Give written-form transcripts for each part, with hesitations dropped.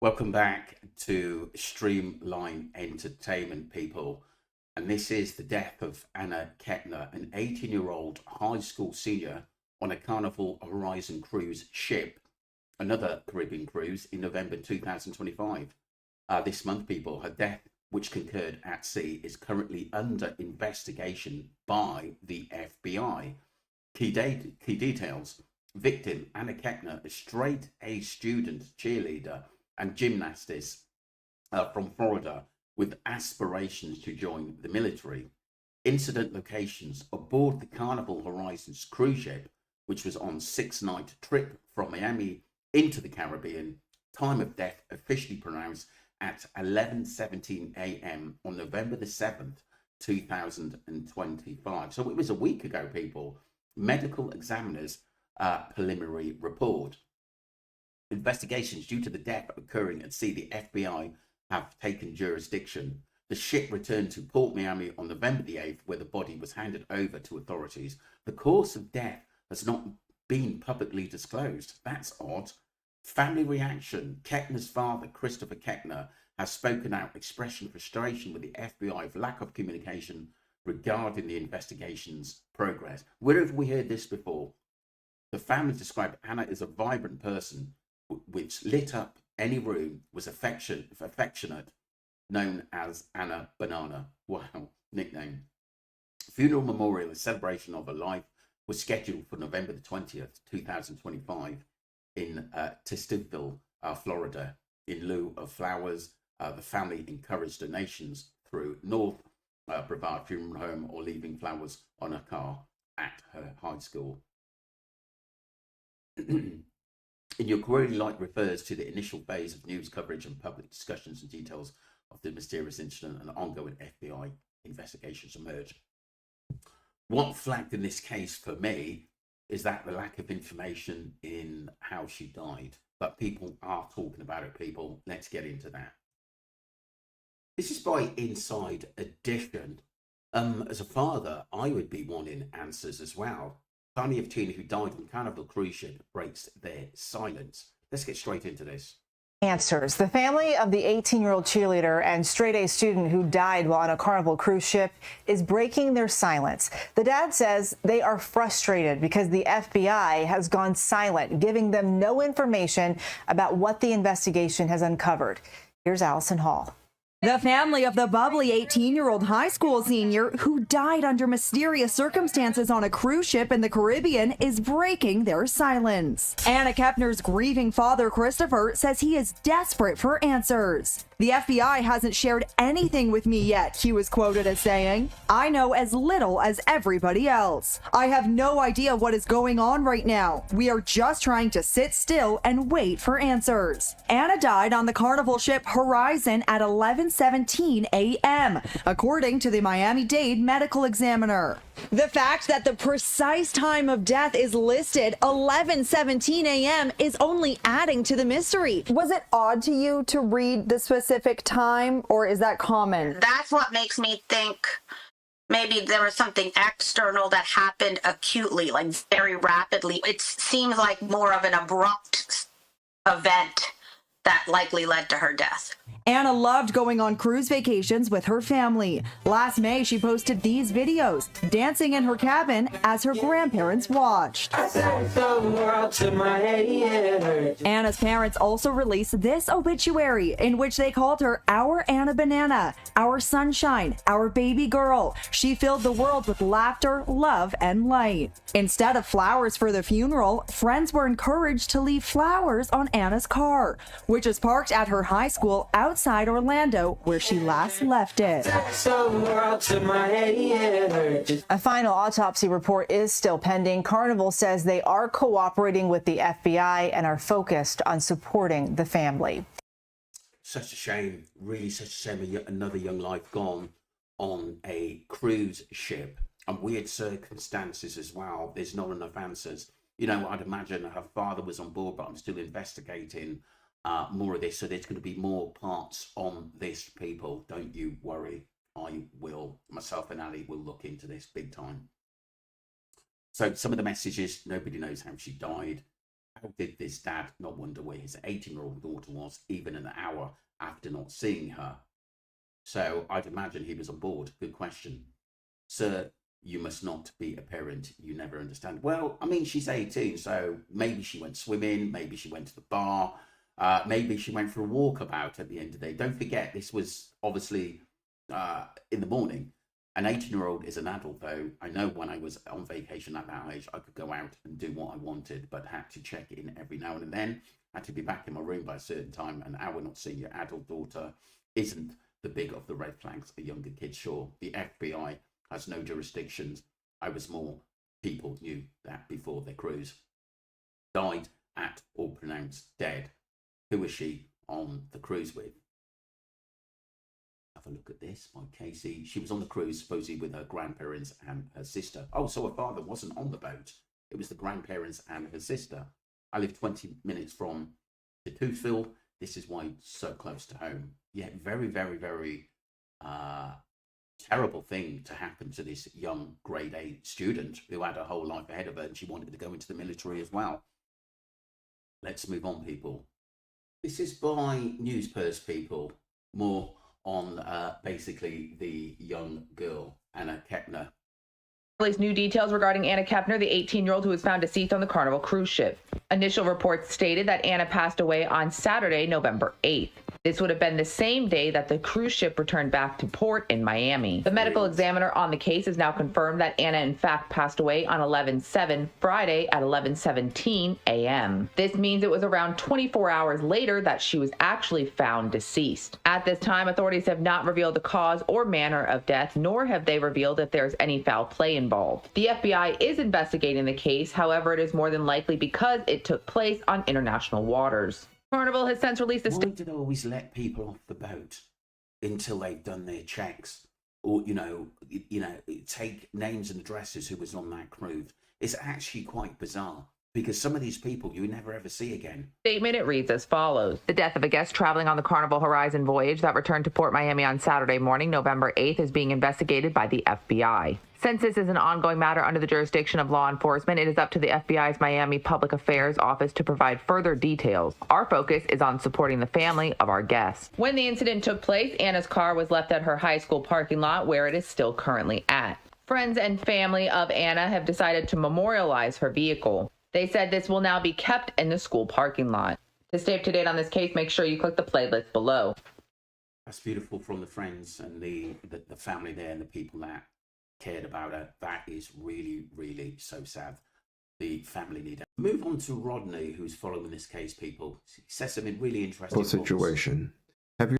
Welcome back to Streamline Entertainment, people. And this is the death of Anna Kepner, an 18-year-old high school senior on a Carnival Horizon cruise ship, another Caribbean cruise in November 2025. This month, people, her death, which concurred at sea, is currently under investigation by the FBI. Key details: victim Anna Kepner, a straight-A student cheerleader and gymnastist from Florida with aspirations to join the military. Incident locations: aboard the Carnival Horizons cruise ship, which was on a 6-night trip from Miami into the Caribbean. Time of death officially pronounced at 11:17 a.m. on November the 7th, 2025. So it was a week ago, people. Medical examiners preliminary report. Investigations due to the death occurring at sea, the FBI have taken jurisdiction. The ship returned to Port Miami on November the 8th, where the body was handed over to authorities. The cause of death has not been publicly disclosed. That's odd. Family reaction: Kepner's father, Christopher Kepner, has spoken out, expressing frustration with the FBI for lack of communication regarding the investigation's progress. Where have we heard this before? The family described Anna as a vibrant person which lit up any room, was affectionate, known as Anna Banana. Wow, nickname. Funeral memorial and celebration of her life was scheduled for November the 20th, 2025 in Tistiville, Florida. In lieu of flowers, the family encouraged donations through North Brevard Funeral Home or leaving flowers on a car at her high school. In your query, light refers to the initial phase of news coverage and public discussions and details of the mysterious incident, and ongoing FBI investigations emerge. What flagged in this case for me is that the lack of information in how she died. But people are talking about it, people. Let's get into that. This is by Inside Edition. As a father, I would be wanting answers as well. Family of teen who died on Carnival cruise ship breaks their silence. Let's get straight into this. Answers. The family of the 18-year-old cheerleader and straight-A student who died while on a Carnival cruise ship is breaking their silence. The dad says they are frustrated because the FBI has gone silent, giving them no information about what the investigation has uncovered. Here's Allison Hall. The family of the bubbly 18-year-old high school senior who died under mysterious circumstances on a cruise ship in the Caribbean is breaking their silence. Anna Kepner's grieving father, Christopher, says he is desperate for answers. The FBI hasn't shared anything with me yet, he was quoted as saying. I know as little as everybody else. I have no idea what is going on right now. We are just trying to sit still and wait for answers. Anna died on the Carnival ship Horizon at 11:17 a.m., according to the Miami-Dade medical examiner. The fact that the precise time of death is listed 11:17 a.m. is only adding to the mystery. Was it odd to you to read the specific time, or is that common? That's what makes me think maybe there was something external that happened acutely, like very rapidly. It seems like more of an abrupt event that likely led to her death. Anna loved going on cruise vacations with her family. Last May, she posted these videos, dancing in her cabin as her grandparents watched. Anna's parents also released this obituary, in which they called her our Anna Banana, our sunshine, our baby girl. She filled the world with laughter, love, and light. Instead of flowers for the funeral, friends were encouraged to leave flowers on Anna's car, which is parked at her high school outside Orlando, where she last left it. A final autopsy report is still pending. Carnival says they are cooperating with the FBI and are focused on supporting the family. Such a shame, really such a shame. Another young life gone on a cruise ship, and weird circumstances as well. There's not enough answers. You know, I'd imagine her father was on board, but I'm still investigating more of this, so there's going to be more parts on this, people. Don't you worry. I will, myself and Ali will look into this big time. So some of the messages: nobody knows how she died. How did this dad not wonder where his 18-year-old daughter was even an hour after not seeing her? So I'd imagine he was on board. Good question. Sir, you must not be a parent you never understand. Well, I mean, she's 18, so maybe she went swimming, maybe she went to the bar, maybe she went for a walkabout at the end of the day. Don't forget, this was obviously in the morning. An 18-year-old is an adult, though. I know when I was on vacation at that age, I could go out and do what I wanted, but had to check in every now and then. Had to be back in my room by a certain time. An hour not seeing your adult daughter isn't the big of the red flags for younger kids. Sure, the FBI has no jurisdictions. I was more people knew that before their cruise. Died at or pronounced dead. Who was she on the cruise with? Have a look at this by Casey. She was on the cruise supposedly with her grandparents and her sister. Oh, so her father wasn't on the boat. It was the grandparents and her sister. I live 20 minutes from the Toothville. This is why it's so close to home. Yeah, very, very, very terrible thing to happen to this young grade 8 student who had a whole life ahead of her, and she wanted to go into the military as well. Let's move on, people. This is by Newspers, people. More on basically the young girl, Anna Kepner. Released new details regarding Anna Kepner, the 18-year-old who was found deceased on the Carnival cruise ship. Initial reports stated that Anna passed away on Saturday, November 8th. This would have been the same day that the cruise ship returned back to port in Miami. The medical examiner on the case has now confirmed that Anna in fact passed away on 11/7, Friday at 11:17 a.m. This means it was around 24 hours later that she was actually found deceased. At this time, authorities have not revealed the cause or manner of death, nor have they revealed if there's any foul play involved. The FBI is investigating the case, however, it is more than likely because it took place on international waters. Carnival has since released a Why do they always let people off the boat until they've done their checks, or take names and addresses who was on that cruise? It's actually quite bizarre because some of these people you never ever see again. Statement, it reads as follows. The death of a guest traveling on the Carnival Horizon voyage that returned to Port Miami on Saturday morning, November 8th, is being investigated by the FBI. Since this is an ongoing matter under the jurisdiction of law enforcement, it is up to the FBI's Miami Public Affairs Office to provide further details. Our focus is on supporting the family of our guests. When the incident took place, Anna's car was left at her high school parking lot, where it is still currently at. Friends and family of Anna have decided to memorialize her vehicle. They said this will now be kept in the school parking lot. To stay up to date on this case, make sure you click the playlist below. That's beautiful from the friends and the family there and the people that cared about her. That is really, really so sad. The family need to move on to Rodney, who's following this case, people. He says something really interesting. Situation. Have you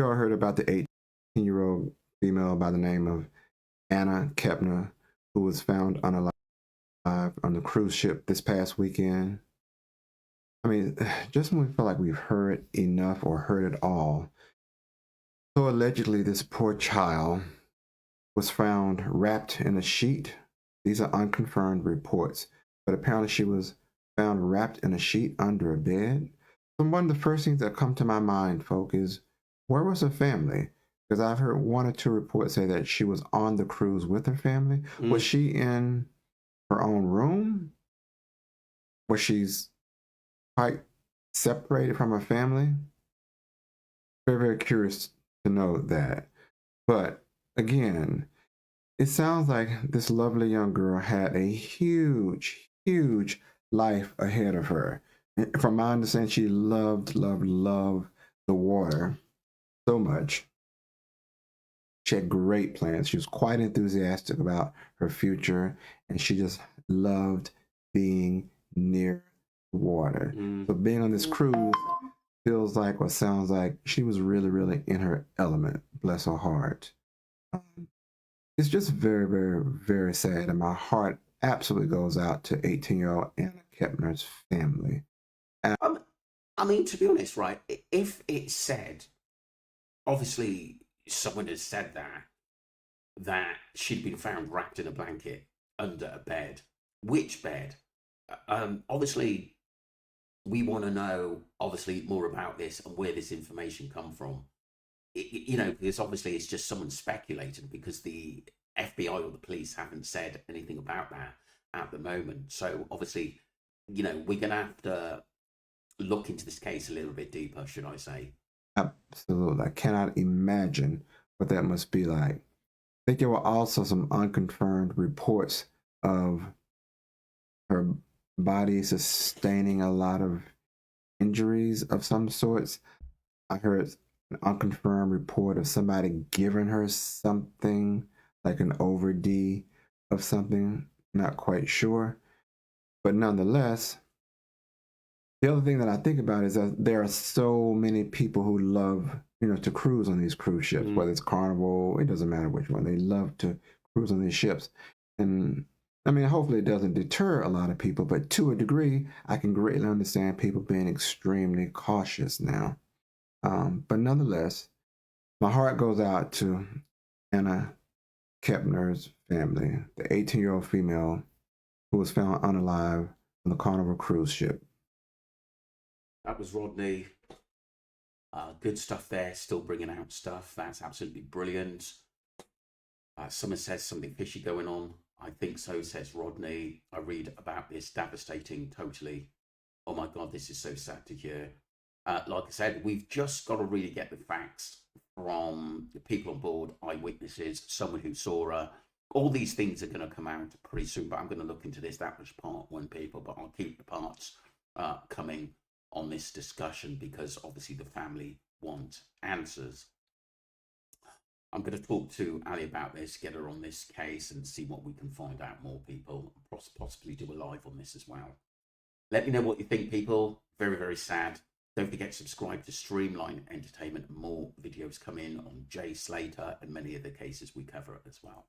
all heard about the 18-year-old female by the name of Anna Kepner, who was found unalive on the cruise ship this past weekend? I mean, just when we feel like we've heard enough or heard it all. So allegedly, this poor child was found wrapped in a sheet. These are unconfirmed reports, but apparently she was found wrapped in a sheet under a bed. So one of the first things that come to my mind, folk, is where was her family? Because I've heard one or two reports say that she was on the cruise with her family. Was she in her own room? Was she's quite separated from her family? Very, very curious to know that. But again, it sounds like this lovely young girl had a huge, huge life ahead of her. And from my understanding, she loved the water so much. She had great plans. She was quite enthusiastic about her future, and she just loved being near the water. So being on this cruise feels like or sounds like she was really, really in her element. Bless her heart. It's just very, very, very sad, and my heart absolutely goes out to 18-year-old Anna Kepner's family. I mean, to be honest, right, if it said, obviously someone has said that she'd been found wrapped in a blanket under a bed. Which bed? Obviously, we want to know, obviously, more about this and where this information come from. Because obviously it's just someone speculating because the FBI or the police haven't said anything about that at the moment. So obviously you know, we're going to have to look into this case a little bit deeper, should I say. Absolutely. I cannot imagine what that must be like. I think there were also some unconfirmed reports of her body sustaining a lot of injuries of some sorts. I heard an unconfirmed report of somebody giving her something like an OverD of something. Not quite sure. But nonetheless, the other thing that I think about is that there are so many people who love, to cruise on these cruise ships, whether it's Carnival, it doesn't matter which one. They love to cruise on these ships. And I mean, hopefully it doesn't deter a lot of people, but to a degree, I can greatly understand people being extremely cautious now. But nonetheless, my heart goes out to Anna Kepner's family, the 18-year-old female who was found unalive on the Carnival cruise ship. That was Rodney. Good stuff there, still bringing out stuff. That's absolutely brilliant. Someone says something fishy going on. I think so, says Rodney. I read about this, devastating, totally. Oh my God, this is so sad to hear. Like I said, we've just got to really get the facts from the people on board, eyewitnesses, someone who saw her. All these things are going to come out pretty soon, but I'm going to look into this. That was part one, people, but I'll keep the parts coming on this discussion because obviously the family want answers. I'm going to talk to Ali about this, get her on this case and see what we can find out more, people. Possibly do a live on this as well. Let me know what you think, people. Very, very sad. Don't forget to subscribe to Streamline Entertainment. More videos come in on Jay Slater and many other cases we cover as well.